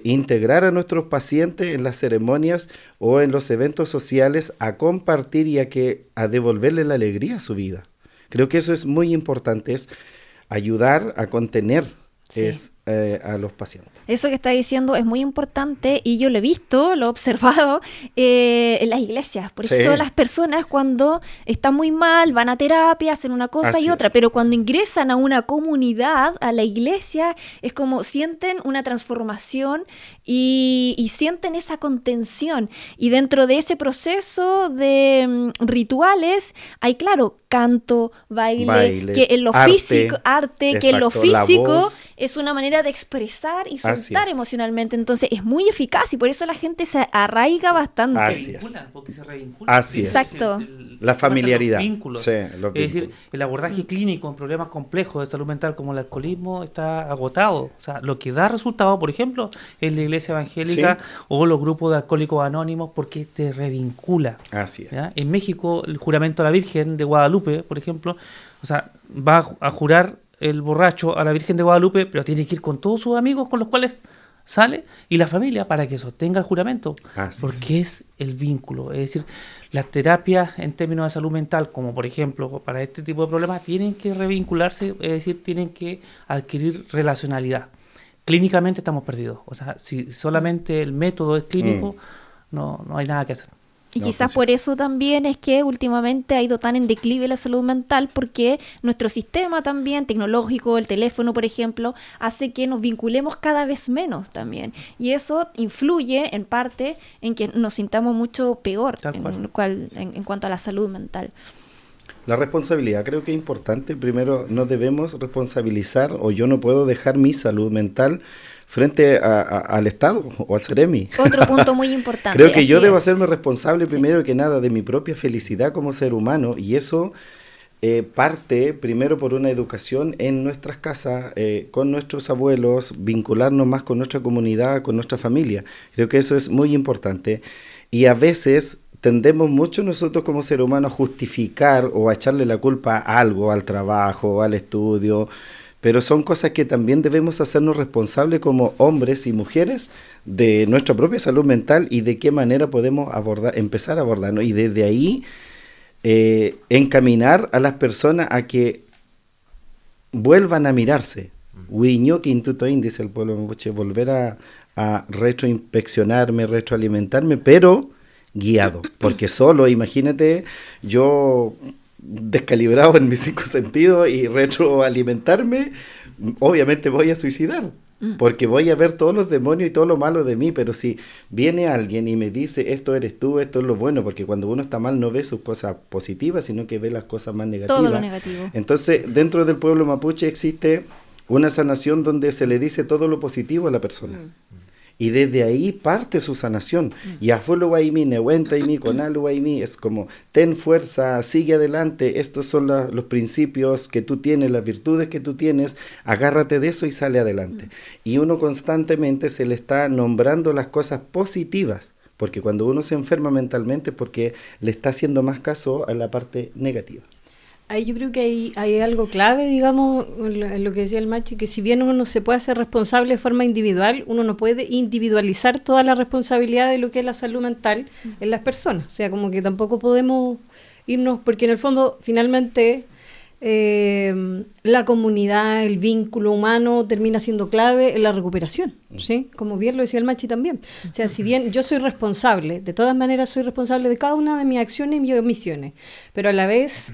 integrar a nuestros pacientes en las ceremonias o en los eventos sociales a compartir y a devolverle la alegría a su vida. Creo que eso es muy importante, es ayudar a contener a los pacientes. Eso que está diciendo es muy importante y yo lo he visto, lo he observado en las iglesias. Por eso las personas cuando están muy mal van a terapia, hacen una cosa Así y otra, es. pero cuando ingresan a una comunidad, a la iglesia, es como sienten una transformación y sienten esa contención. Y dentro de ese proceso de rituales hay, claro, canto, baile, que en lo físico, arte, que en lo exacto, la físico voz. es una manera de expresar y Así soltar es. emocionalmente. Entonces es muy eficaz y por eso la gente se arraiga bastante. Así es. Porque se revincula. Así es. Exacto. La familiaridad. Los vínculos. Sí, los Es decir, vínculos. el abordaje clínico en problemas complejos de salud mental como el alcoholismo está agotado. O sea, lo que da resultado, por ejemplo, es la iglesia evangélica o los grupos de alcohólicos anónimos porque te revincula. Así es. ¿Ya? En México, el juramento a la Virgen de Guadalupe, por ejemplo, o sea, va a jurar el borracho a la Virgen de Guadalupe, pero tiene que ir con todos sus amigos con los cuales sale y la familia para que sostenga el juramento, Así porque es el vínculo. Es decir, las terapias en términos de salud mental, como por ejemplo para este tipo de problemas, tienen que revincularse, es decir, tienen que adquirir relacionalidad. Clínicamente estamos perdidos. O sea, si solamente el método es clínico, no hay nada que hacer. Y No, quizás pues, por eso también es que últimamente ha ido tan en declive la salud mental, porque nuestro sistema también tecnológico, el teléfono, por ejemplo, hace que nos vinculemos cada vez menos también. Y eso influye en parte en que nos sintamos mucho peor Tal cual. en cuanto a la salud mental. La responsabilidad creo que es importante. Primero, no debemos responsabilizar, o yo no puedo dejar mi salud mental frente al Estado o al Ceremi. Otro punto muy importante. Creo que yo así debo es. hacerme responsable primero que nada de mi propia felicidad como ser humano, y eso parte primero por una educación en nuestras casas, con nuestros abuelos, vincularnos más con nuestra comunidad, con nuestra familia. Creo que eso es muy importante, y a veces tendemos mucho nosotros como ser humano a justificar o a echarle la culpa a algo, al trabajo, al estudio, pero son cosas que también debemos hacernos responsables como hombres y mujeres de nuestra propia salud mental y de qué manera podemos empezar a abordarnos, y desde ahí encaminar a las personas a que vuelvan a mirarse. Huiñoquín tutoín, dice el pueblo mapuche, volver a retroinspeccionarme, retroalimentarme, pero guiado, porque solo, imagínate, yo descalibrado en mis 5 sentidos y retroalimentarme, obviamente voy a suicidar. porque voy a ver todos los demonios y todo lo malo de mí, pero si viene alguien y me dice, esto eres tú, esto es lo bueno, porque cuando uno está mal no ve sus cosas positivas, sino que ve las cosas más negativas. Todo lo negativo. Entonces, dentro del pueblo mapuche existe una sanación donde se le dice todo lo positivo a la persona. Y desde ahí parte su sanación. Y afuelo waimi, nehuenta y mi, conalu waimi, es como, ten fuerza, sigue adelante, estos son los principios que tú tienes, las virtudes que tú tienes, agárrate de eso y sale adelante. Y uno constantemente se le está nombrando las cosas positivas, porque cuando uno se enferma mentalmente es porque le está haciendo más caso a la parte negativa. Ahí yo creo que hay algo clave, digamos, en lo que decía el Machi, que si bien uno se puede hacer responsable de forma individual, uno no puede individualizar toda la responsabilidad de lo que es la salud mental en las personas. O sea, como que tampoco podemos irnos, porque en el fondo, finalmente, la comunidad, el vínculo humano termina siendo clave en la recuperación, ¿sí? Como bien lo decía el Machi también. O sea, si bien yo soy responsable, de todas maneras soy responsable de cada una de mis acciones y mis omisiones, pero a la vez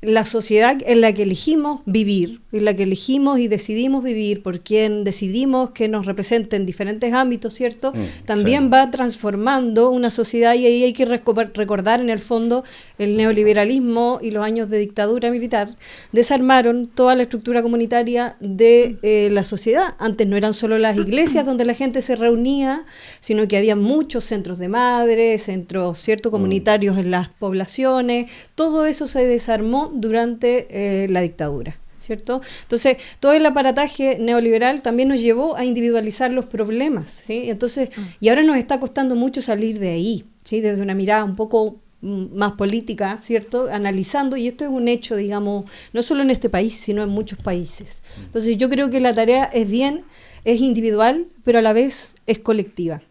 la sociedad en la que elegimos vivir, en la que elegimos y decidimos vivir, por quien decidimos que nos represente en diferentes ámbitos, ¿cierto? También va transformando una sociedad, y ahí hay que recordar en el fondo el neoliberalismo y los años de dictadura militar desarmaron toda la estructura comunitaria de la sociedad. Antes no eran solo las iglesias donde la gente se reunía, sino que había muchos centros de madres, centros, ¿cierto?, comunitarios en las poblaciones. Todo eso se desarmó durante la dictadura, ¿cierto? Entonces, todo el aparataje neoliberal también nos llevó a individualizar los problemas, ¿sí? Entonces, y ahora nos está costando mucho salir de ahí, ¿sí? Desde una mirada un poco más política, ¿cierto? Analizando, y esto es un hecho, digamos, no solo en este país, sino en muchos países. Entonces, yo creo que la tarea es individual, pero a la vez es colectiva.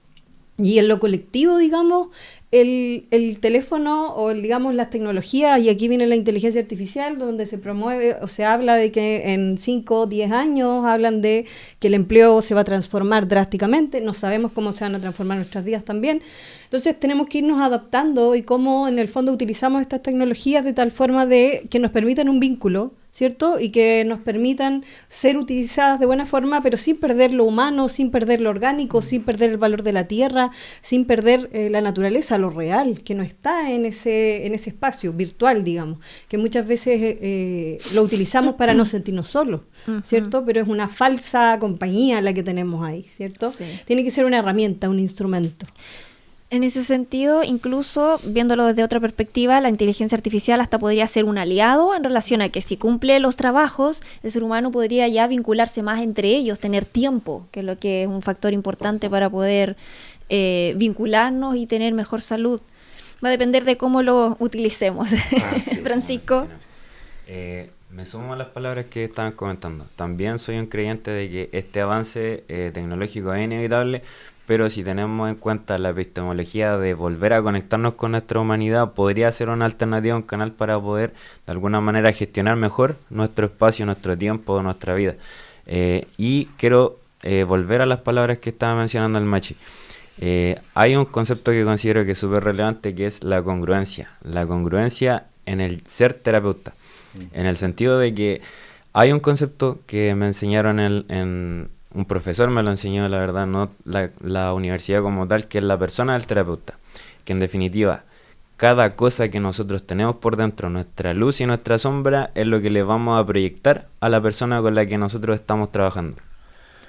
Y en lo colectivo, digamos, el teléfono o, digamos, las tecnologías, y aquí viene la inteligencia artificial, donde se promueve o se habla de que en 5 o 10 años hablan de que el empleo se va a transformar drásticamente. No sabemos cómo se van a transformar nuestras vidas también. Entonces tenemos que irnos adaptando y cómo en el fondo utilizamos estas tecnologías de tal forma de que nos permitan un vínculo, ¿cierto? Y que nos permitan ser utilizadas de buena forma, pero sin perder lo humano, sin perder lo orgánico, sin perder el valor de la tierra, sin perder la naturaleza, lo real, que no está en ese espacio virtual, digamos, que muchas veces lo utilizamos para no sentirnos solos, ¿cierto? Pero es una falsa compañía la que tenemos ahí, ¿cierto? Sí. Tiene que ser una herramienta, un instrumento. En ese sentido, incluso viéndolo desde otra perspectiva, la inteligencia artificial hasta podría ser un aliado en relación a que si cumple los trabajos, el ser humano podría ya vincularse más entre ellos, tener tiempo, que es lo que es un factor importante para poder vincularnos y tener mejor salud. Va a depender de cómo lo utilicemos. Sí, Francisco. Me sumo a las palabras que estaban comentando. También soy un creyente de que este avance tecnológico es inevitable, pero si tenemos en cuenta la epistemología de volver a conectarnos con nuestra humanidad, podría ser una alternativa, un canal para poder de alguna manera gestionar mejor nuestro espacio, nuestro tiempo, nuestra vida. Y quiero volver a las palabras que estaba mencionando el Machi. Hay un concepto que considero que es súper relevante, que es la congruencia. La congruencia en el ser terapeuta, en el sentido de que hay un concepto que me enseñaron un profesor me lo enseñó, la verdad, no la universidad como tal, que es la persona del terapeuta, que en definitiva, cada cosa que nosotros tenemos por dentro, nuestra luz y nuestra sombra, es lo que le vamos a proyectar a la persona con la que nosotros estamos trabajando.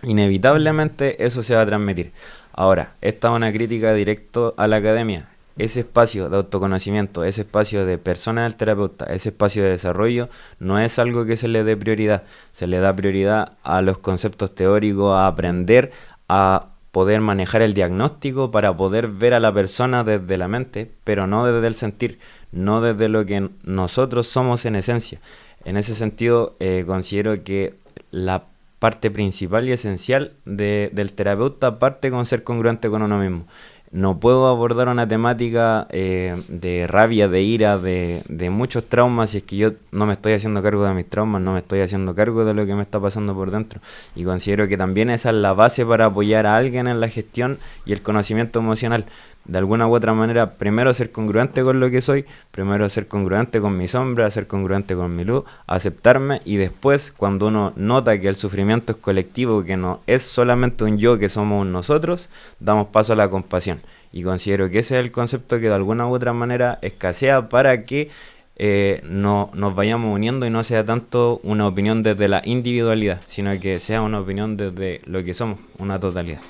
Inevitablemente eso se va a transmitir. Ahora, esta es una crítica directa a la academia. Ese espacio de autoconocimiento, ese espacio de persona del terapeuta, ese espacio de desarrollo, no es algo que se le dé prioridad. Se le da prioridad a los conceptos teóricos, a aprender, a poder manejar el diagnóstico para poder ver a la persona desde la mente, pero no desde el sentir, no desde lo que nosotros somos en esencia. En ese sentido, considero que la parte principal y esencial del terapeuta parte con ser congruente con uno mismo. No puedo abordar una temática de rabia, de ira, de muchos traumas si es que yo no me estoy haciendo cargo de mis traumas, no me estoy haciendo cargo de lo que me está pasando por dentro. Y considero que también esa es la base para apoyar a alguien en la gestión y el conocimiento emocional. de alguna u otra manera, primero ser congruente con lo que soy, primero ser congruente con mi sombra, ser congruente con mi luz, aceptarme, y después, cuando uno nota que el sufrimiento es colectivo, que no es solamente un yo, que somos un nosotros, damos paso a la compasión. Y considero que ese es el concepto que de alguna u otra manera escasea para que no nos vayamos uniendo y no sea tanto una opinión desde la individualidad, sino que sea una opinión desde lo que somos, una totalidad.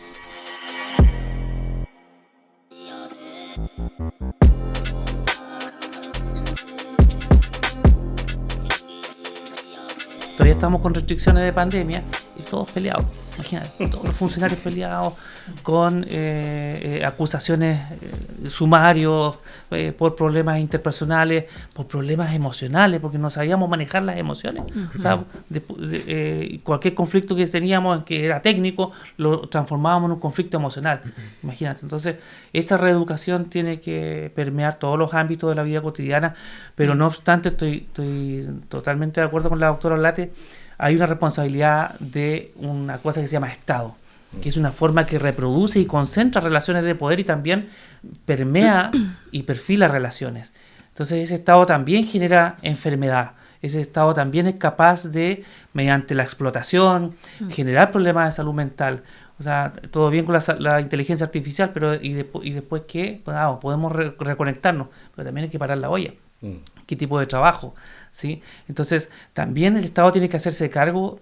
Todavía estamos con restricciones de pandemia y todos peleados. Imagínate, todos los funcionarios peleados con acusaciones sumarios por problemas interpersonales, por problemas emocionales, porque no sabíamos manejar las emociones. O sea, cualquier conflicto que teníamos que era técnico, lo transformábamos en un conflicto emocional. Imagínate. Entonces, esa reeducación tiene que permear todos los ámbitos de la vida cotidiana, pero no obstante, estoy totalmente de acuerdo con la doctora Olate. Hay una responsabilidad de una cosa que se llama Estado, que es una forma que reproduce y concentra relaciones de poder y también permea y perfila relaciones. Entonces ese Estado también genera enfermedad, ese Estado también es capaz de, mediante la explotación, generar problemas de salud mental. O sea, todo bien con la inteligencia artificial, pero ¿y después qué? Pues, podemos reconectarnos, pero también hay que parar la olla. ¿Qué tipo de trabajo? ¿Sí? Entonces, también el Estado tiene que hacerse cargo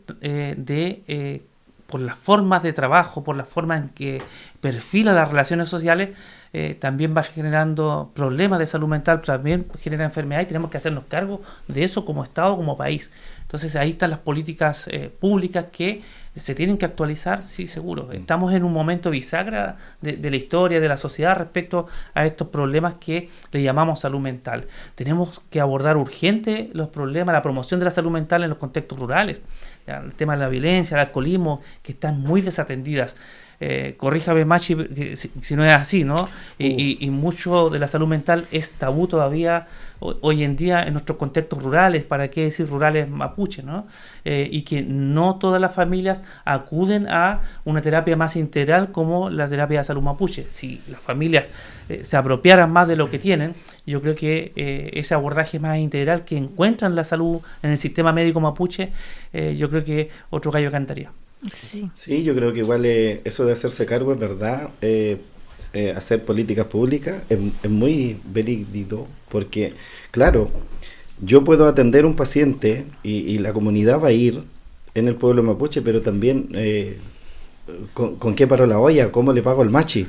por las formas de trabajo, por la forma en que perfila las relaciones sociales, también va generando problemas de salud mental, también genera enfermedad y tenemos que hacernos cargo de eso como Estado, como país. Entonces ahí están las políticas públicas que se tienen que actualizar, sí, seguro. Estamos en un momento bisagra de la historia, de la sociedad respecto a estos problemas que le llamamos salud mental. Tenemos que abordar urgente los problemas, la promoción de la salud mental en los contextos rurales, el tema de la violencia, el alcoholismo, que están muy desatendidas. Corríjame, Machi, si no es así, ¿no? Y mucho de la salud mental es tabú todavía hoy en día en nuestros contextos rurales, para qué decir rurales mapuche, ¿no? Y que no todas las familias acuden a una terapia más integral como la terapia de salud mapuche. Si las familias se apropiaran más de lo que tienen, yo creo que ese abordaje más integral que encuentran la salud en el sistema médico mapuche, yo creo que otro gallo cantaría. Sí, yo creo que igual eso de hacerse cargo es verdad. Hacer políticas públicas es muy verídico, porque claro, yo puedo atender un paciente y la comunidad va a ir en el pueblo mapuche, pero también con qué paro la olla, cómo le pago el machi.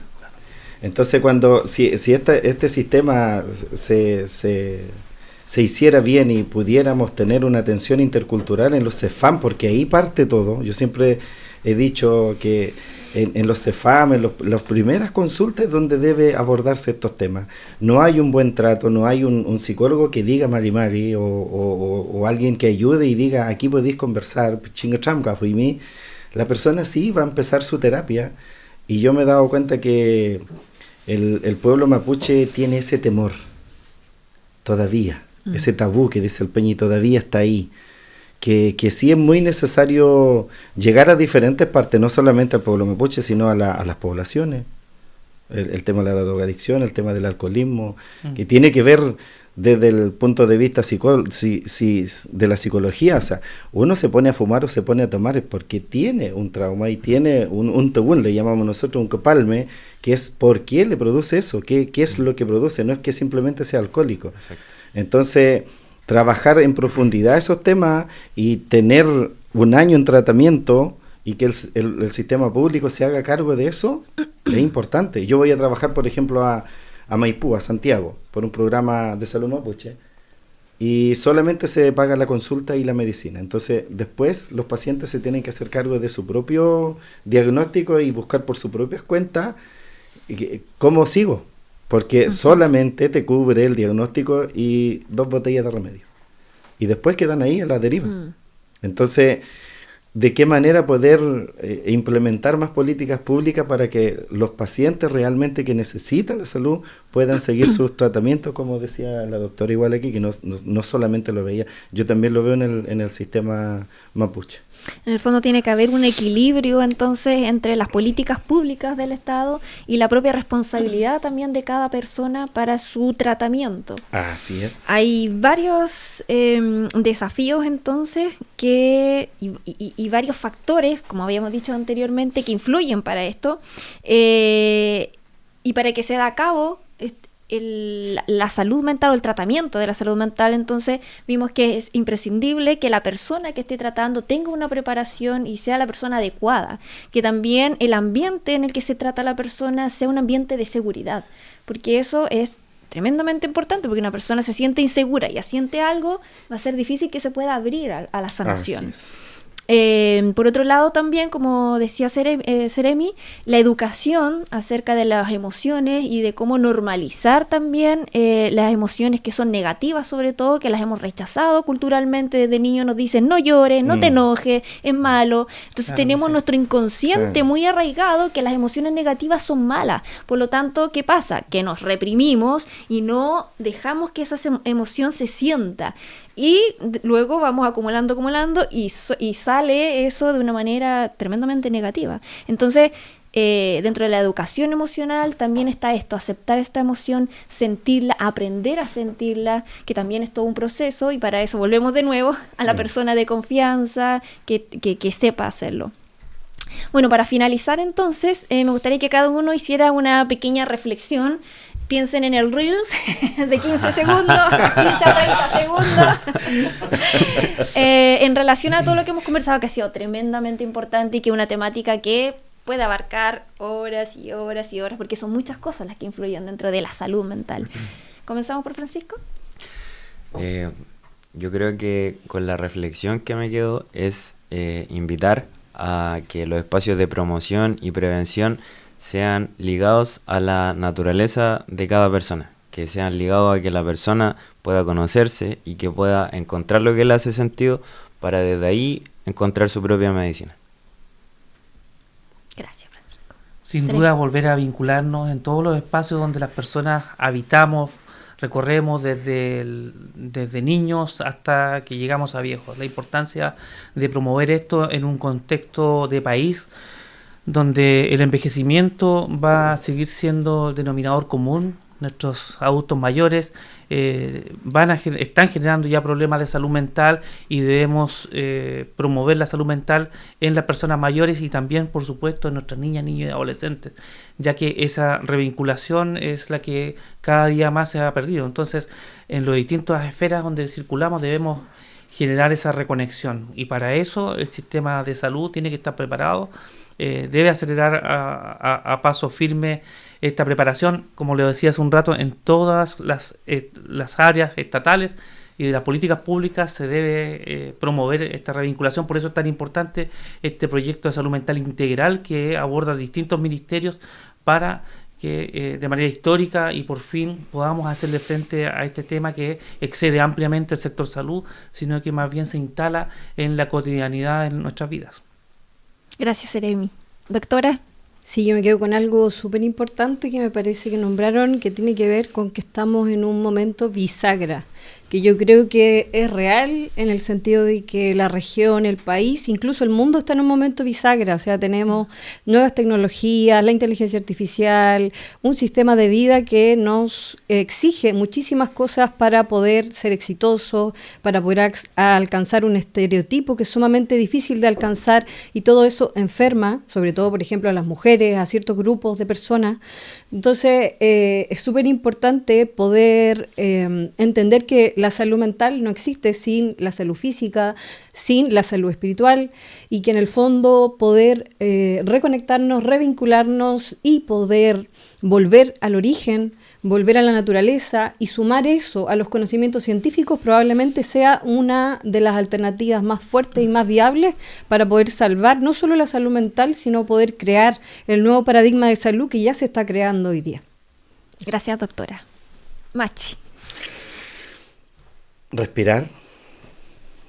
Entonces si este sistema se hiciera bien y pudiéramos tener una atención intercultural en los CEFAM, porque ahí parte todo. Yo siempre he dicho que en los CEFAM, en las primeras consultas es donde debe abordarse estos temas. No hay un buen trato, no hay un psicólogo que diga mari o alguien que ayude y diga aquí podéis conversar, y mí, la persona sí va a empezar su terapia. Y yo me he dado cuenta que el pueblo mapuche tiene ese temor todavía. Ese tabú que dice el Peñi todavía está ahí, que sí es muy necesario llegar a diferentes partes, no solamente al pueblo mapuche, sino a las poblaciones. El tema de la drogadicción, el tema del alcoholismo, que tiene que ver desde el punto de vista de la psicología. O sea, uno se pone a fumar o se pone a tomar es porque tiene un trauma y tiene un tabún, le llamamos nosotros un copalme, que es por qué le produce eso, qué es lo que produce, no es que simplemente sea alcohólico. Exacto. Entonces, trabajar en profundidad esos temas y tener un año en tratamiento y que el sistema público se haga cargo de eso es importante. Yo voy a trabajar, por ejemplo, a Maipú, a Santiago, por un programa de salud mapuche, y solamente se paga la consulta y la medicina. Entonces, después los pacientes se tienen que hacer cargo de su propio diagnóstico y buscar por sus propias cuentas cómo sigo. Porque solamente te cubre el diagnóstico y 2 botellas de remedio. Y después quedan ahí a la deriva. Entonces, ¿de qué manera poder implementar más políticas públicas para que los pacientes realmente que necesitan la salud puedan seguir sus tratamientos? Como decía la doctora igual aquí, que no solamente lo veía, yo también lo veo en el sistema mapuche. En el fondo tiene que haber un equilibrio entonces entre las políticas públicas del Estado y la propia responsabilidad también de cada persona para su tratamiento. Así es. Hay varios desafíos entonces y varios factores, como habíamos dicho anteriormente, que influyen para esto y para que se da a cabo la salud mental o el tratamiento de la salud mental. Entonces vimos que es imprescindible que la persona que esté tratando tenga una preparación y sea la persona adecuada, que también el ambiente en el que se trata a la persona sea un ambiente de seguridad, porque eso es tremendamente importante, porque una persona se siente insegura y siente algo, va a ser difícil que se pueda abrir a la sanación. Así es. Por otro lado también, como decía Seremi, la educación acerca de las emociones y de cómo normalizar también las emociones que son negativas, sobre todo, que las hemos rechazado culturalmente. Desde niños nos dicen no llores, no te enojes, es malo. Entonces Claro, tenemos sí. nuestro inconsciente Claro. muy arraigado que las emociones negativas son malas. Por lo tanto, ¿qué pasa? Que nos reprimimos y no dejamos que esa emoción se sienta. Y luego vamos acumulando y sale eso de una manera tremendamente negativa. Entonces, dentro de la educación emocional también está esto, aceptar esta emoción, sentirla, aprender a sentirla, que también es todo un proceso, y para eso volvemos de nuevo a la persona de confianza que sepa hacerlo. Bueno, para finalizar entonces, me gustaría que cada uno hiciera una pequeña reflexión. Piensen en el Reels de 15 segundos, 15 a 30 segundos, en relación a todo lo que hemos conversado, que ha sido tremendamente importante y que es una temática que puede abarcar horas y horas y horas, porque son muchas cosas las que influyen dentro de la salud mental. ¿Comenzamos por Francisco? Yo creo que con la reflexión que me quedo es invitar a que los espacios de promoción y prevención sean ligados a la naturaleza de cada persona, que sean ligados a que la persona pueda conocerse y que pueda encontrar lo que le hace sentido para desde ahí encontrar su propia medicina. Gracias, Francisco. Sin Seremi. duda volver a vincularnos en todos los espacios donde las personas habitamos, recorremos desde niños hasta que llegamos a viejos. La importancia de promover esto en un contexto de país donde el envejecimiento va a seguir siendo el denominador común. Nuestros adultos mayores están generando ya problemas de salud mental y debemos promover la salud mental en las personas mayores y también, por supuesto, en nuestras niñas, niños y adolescentes, ya que esa revinculación es la que cada día más se ha perdido. Entonces, en las distintas esferas donde circulamos debemos generar esa reconexión, y para eso el sistema de salud tiene que estar preparado. Debe acelerar a paso firme esta preparación, como le decía hace un rato, en todas las áreas estatales y de las políticas públicas se debe promover esta revinculación. Por eso es tan importante este proyecto de salud mental integral que aborda distintos ministerios para que de manera histórica y por fin podamos hacerle frente a este tema que excede ampliamente el sector salud, sino que más bien se instala en la cotidianidad de nuestras vidas. Gracias, Seremi. Doctora. Sí, yo me quedo con algo súper importante que me parece que nombraron, que tiene que ver con que estamos en un momento bisagra, que yo creo que es real en el sentido de que la región, el país, incluso el mundo está en un momento bisagra. O sea, tenemos nuevas tecnologías, la inteligencia artificial, un sistema de vida que nos exige muchísimas cosas para poder ser exitosos, para poder alcanzar un estereotipo que es sumamente difícil de alcanzar, y todo eso enferma, sobre todo, por ejemplo, a las mujeres, a ciertos grupos de personas. Entonces, es súper importante poder entender que la salud mental no existe sin la salud física, sin la salud espiritual, y que en el fondo poder reconectarnos, revincularnos y poder volver al origen, volver a la naturaleza y sumar eso a los conocimientos científicos probablemente sea una de las alternativas más fuertes y más viables para poder salvar no solo la salud mental, sino poder crear el nuevo paradigma de salud que ya se está creando hoy día. Gracias, doctora. Machi. Respirar.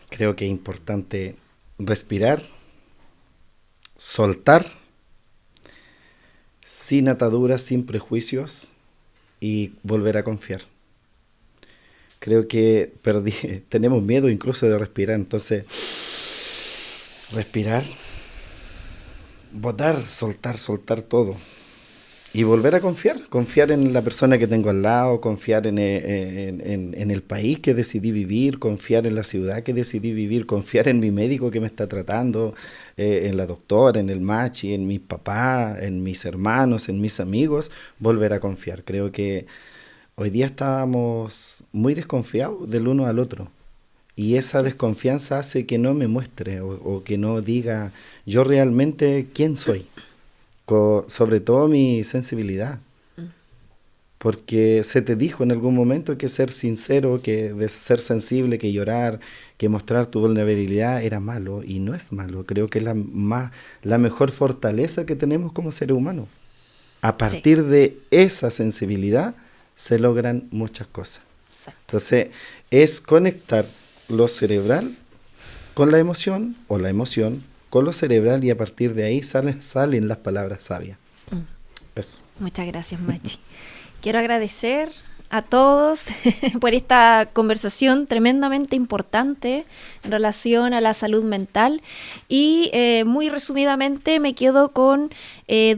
Creo que es importante respirar, soltar, sin ataduras, sin prejuicios, y volver a confiar. Creo que tenemos miedo incluso de respirar, entonces Respirar, botar, soltar todo. Y volver a confiar en la persona que tengo al lado, confiar en el país que decidí vivir, confiar en la ciudad que decidí vivir, confiar en mi médico que me está tratando, en la doctora, en el machi, en mis papás, en mis hermanos, en mis amigos, volver a confiar. Creo que hoy día estábamos muy desconfiados del uno al otro. Y esa desconfianza hace que no me muestre o que no diga yo realmente quién soy. Sobre todo mi sensibilidad, porque se te dijo en algún momento que ser sincero, que de ser sensible, que llorar, que mostrar tu vulnerabilidad era malo, y no es malo. Creo que es la mejor fortaleza que tenemos como seres humanos. A partir de esa sensibilidad se logran muchas cosas. Exacto. Entonces es conectar lo cerebral con la emoción, o la emoción con lo cerebral, y a partir de ahí salen las palabras sabias. Eso. Muchas gracias, Machi. Quiero agradecer a todos por esta conversación tremendamente importante en relación a la salud mental, y muy resumidamente me quedo con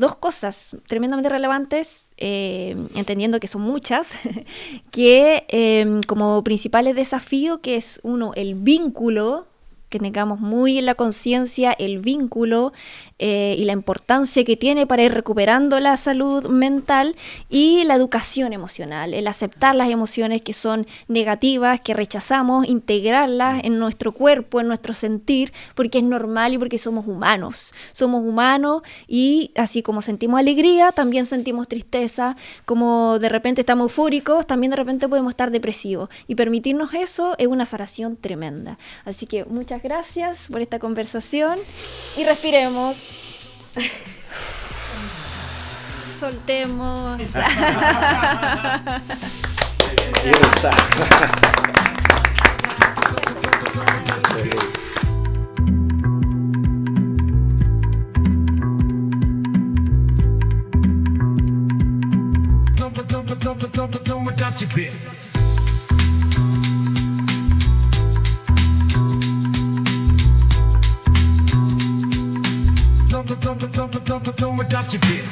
dos cosas tremendamente relevantes, entendiendo que son muchas, que como principales desafíos, que es uno, el vínculo, que tengamos muy en la conciencia el vínculo y la importancia que tiene para ir recuperando la salud mental, y la educación emocional, el aceptar las emociones que son negativas, que rechazamos, integrarlas en nuestro cuerpo, en nuestro sentir, porque es normal y porque somos humanos. Somos humanos, y así como sentimos alegría, también sentimos tristeza, como de repente estamos eufóricos, también de repente podemos estar depresivos, y permitirnos eso es una sanación tremenda. Así que muchas gracias por esta conversación, y respiremos. Soltemos. Don't without your fear.